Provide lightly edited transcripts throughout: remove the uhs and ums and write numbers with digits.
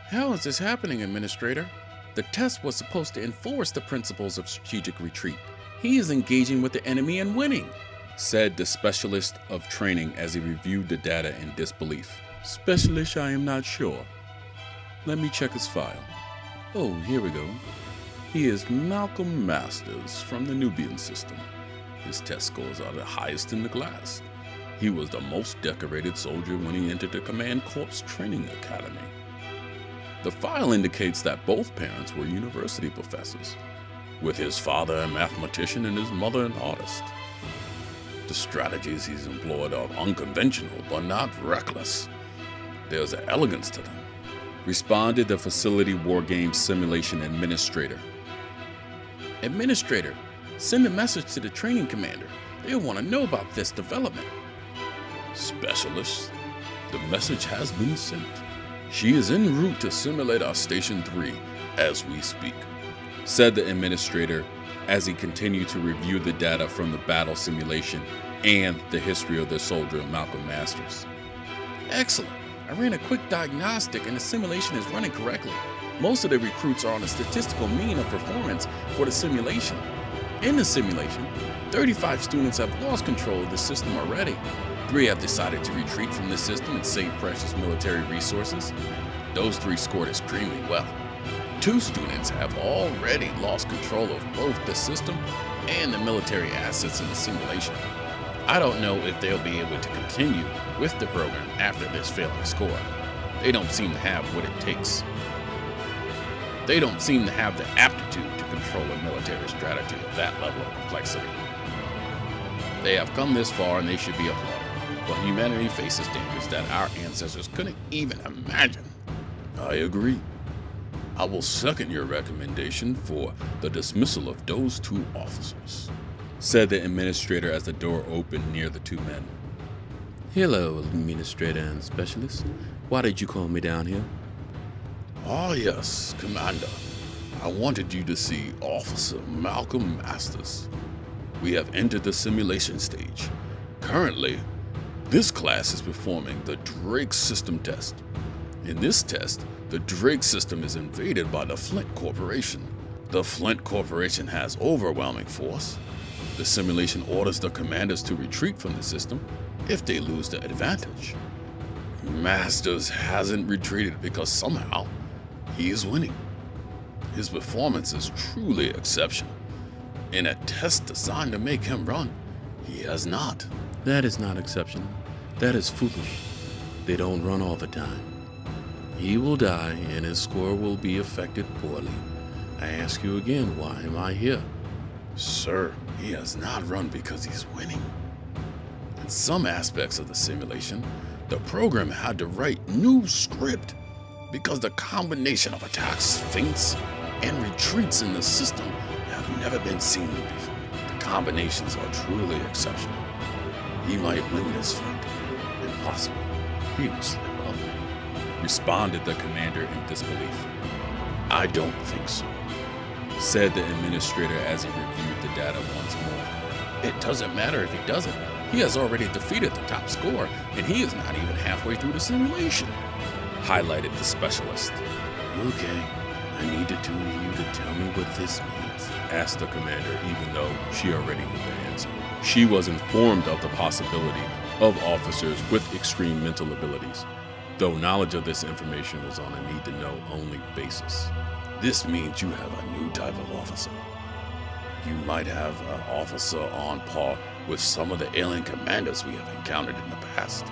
How is this happening, Administrator? The test was supposed to enforce the principles of strategic retreat. He is engaging with the enemy and winning, said the specialist of training as he reviewed the data in disbelief. Specialist, I am not sure. Let me check his file. Oh, here we go. He is Malcom Masters from the Nubian System. His test scores are the highest in the class. He was the most decorated soldier when he entered the Command Corps Training Academy. The file indicates that both parents were university professors, with his father a mathematician and his mother an artist. The strategies he's employed are unconventional, but not reckless. There's an elegance to them, responded the Facility War Games Simulation Administrator. Administrator, send a message to the training commander. They'll want to know about this development. Specialist, the message has been sent. She is en route to simulate our Station 3 as we speak, said the administrator as he continued to review the data from the battle simulation and the history of the soldier Malcom Masters. Excellent. I ran a quick diagnostic and the simulation is running correctly. Most of the recruits are on a statistical mean of performance for the simulation. In the simulation, 35 students have lost control of the system already. 3 have decided to retreat from the system and save precious military resources. Those 3 scored extremely well. 2 students have already lost control of both the system and the military assets in the simulation. I don't know if they'll be able to continue with the program after this failing score. They don't seem to have what it takes. They don't seem to have the aptitude to control a military strategy of that level of complexity. They have come this far and they should be applauded. But humanity faces dangers that our ancestors couldn't even imagine. I agree. I will second your recommendation for the dismissal of those 2 officers, said the administrator as the door opened near the 2 men. Hello, Administrator and Specialist. Why did you call me down here? Ah, yes, Commander. I wanted you to see Officer Malcom Masters. We have entered the simulation stage. Currently, this class is performing the Drake System test. In this test, the Drake System is invaded by the Flint Corporation. The Flint Corporation has overwhelming force. The simulation orders the commanders to retreat from the system if they lose the advantage. Masters hasn't retreated because somehow he is winning. His performance is truly exceptional. In a test designed to make him run, he has not. That is not exceptional. That is foolish. They don't run all the time. He will die and his score will be affected poorly. I ask you again, why am I here? Sir, he has not run because he's winning. In some aspects of the simulation, the program had to write new script because the combination of attacks, feints, and retreats in the system have never been seen before. The combinations are truly exceptional. He might win this fight. Impossible. He will slip up, responded the commander in disbelief. I don't think so, said the administrator as he reviewed the data once more. It doesn't matter if he doesn't. He has already defeated the top score, and he is not even halfway through the simulation, highlighted the specialist. Okay, I need the 2 of you to tell me what this means, asked the commander, even though she already knew the answer. She was informed of the possibility of officers with extreme mental abilities, though knowledge of this information was on a need-to-know only basis. This means you have a new type of officer. You might have an officer on par with some of the alien commanders we have encountered in the past.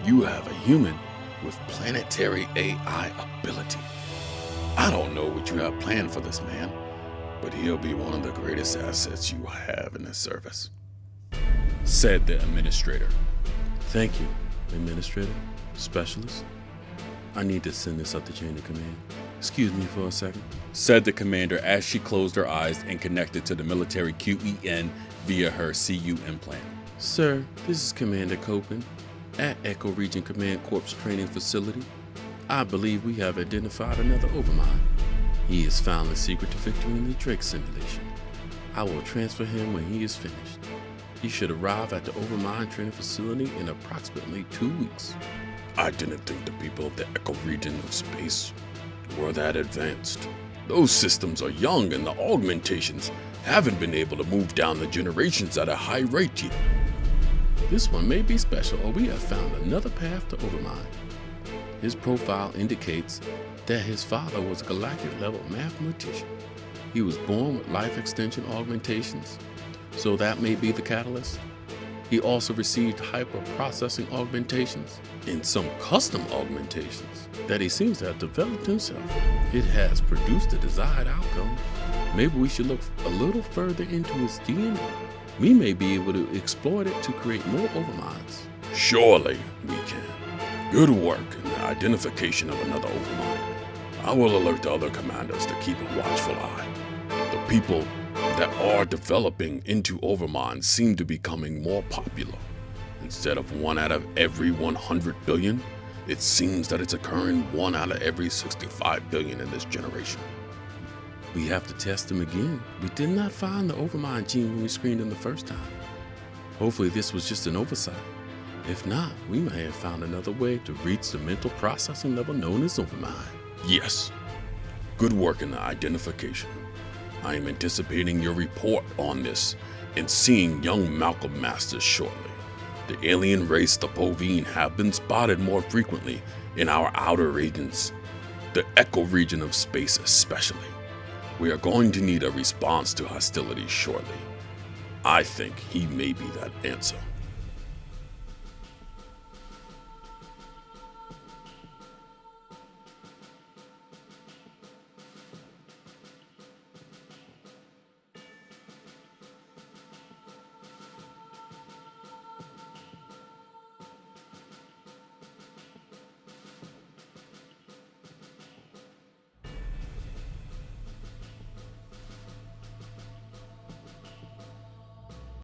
You have a human with planetary AI ability. I don't know what you have planned for this man, but he'll be one of the greatest assets you have in the service, said the administrator. Thank you, Administrator, Specialist. I need to send this up the chain of command. Excuse me for a second, said the commander as she closed her eyes and connected to the military QEN via her CU implant. Sir, this is Commander Copen at Echo Region Command Corps Training Facility. I believe we have identified another Overmind. He has found the secret to victory in the Drake simulation. I will transfer him when he is finished. He should arrive at the Overmind training facility in approximately 2 weeks. I didn't think the people of the Echo region of space were that advanced. Those systems are young and the augmentations haven't been able to move down the generations at a high rate yet. This one may be special, or we have found another path to Overmind. His profile indicates that his father was a galactic-level mathematician. He was born with life extension augmentations, so that may be the catalyst. He also received hyper-processing augmentations and some custom augmentations that he seems to have developed himself. It has produced the desired outcome. Maybe we should look a little further into his DNA. We may be able to exploit it to create more Overminds. Surely we can. Good work in the identification of another Overmind. I will alert the other commanders to keep a watchful eye. The people that are developing into Overmind seem to be becoming more popular. Instead of 1 out of every 100 billion, it seems that it's occurring 1 out of every 65 billion in this generation. We have to test them again. We did not find the Overmind gene when we screened them the first time. Hopefully this was just an oversight. If not, we may have found another way to reach the mental processing level known as Overmind. Yes. Good work in the identification. I am anticipating your report on this and seeing young Malcom Masters shortly. The alien race, the Bovine, have been spotted more frequently in our outer regions, the echo region of space especially. We are going to need a response to hostilities shortly. I think he may be that answer.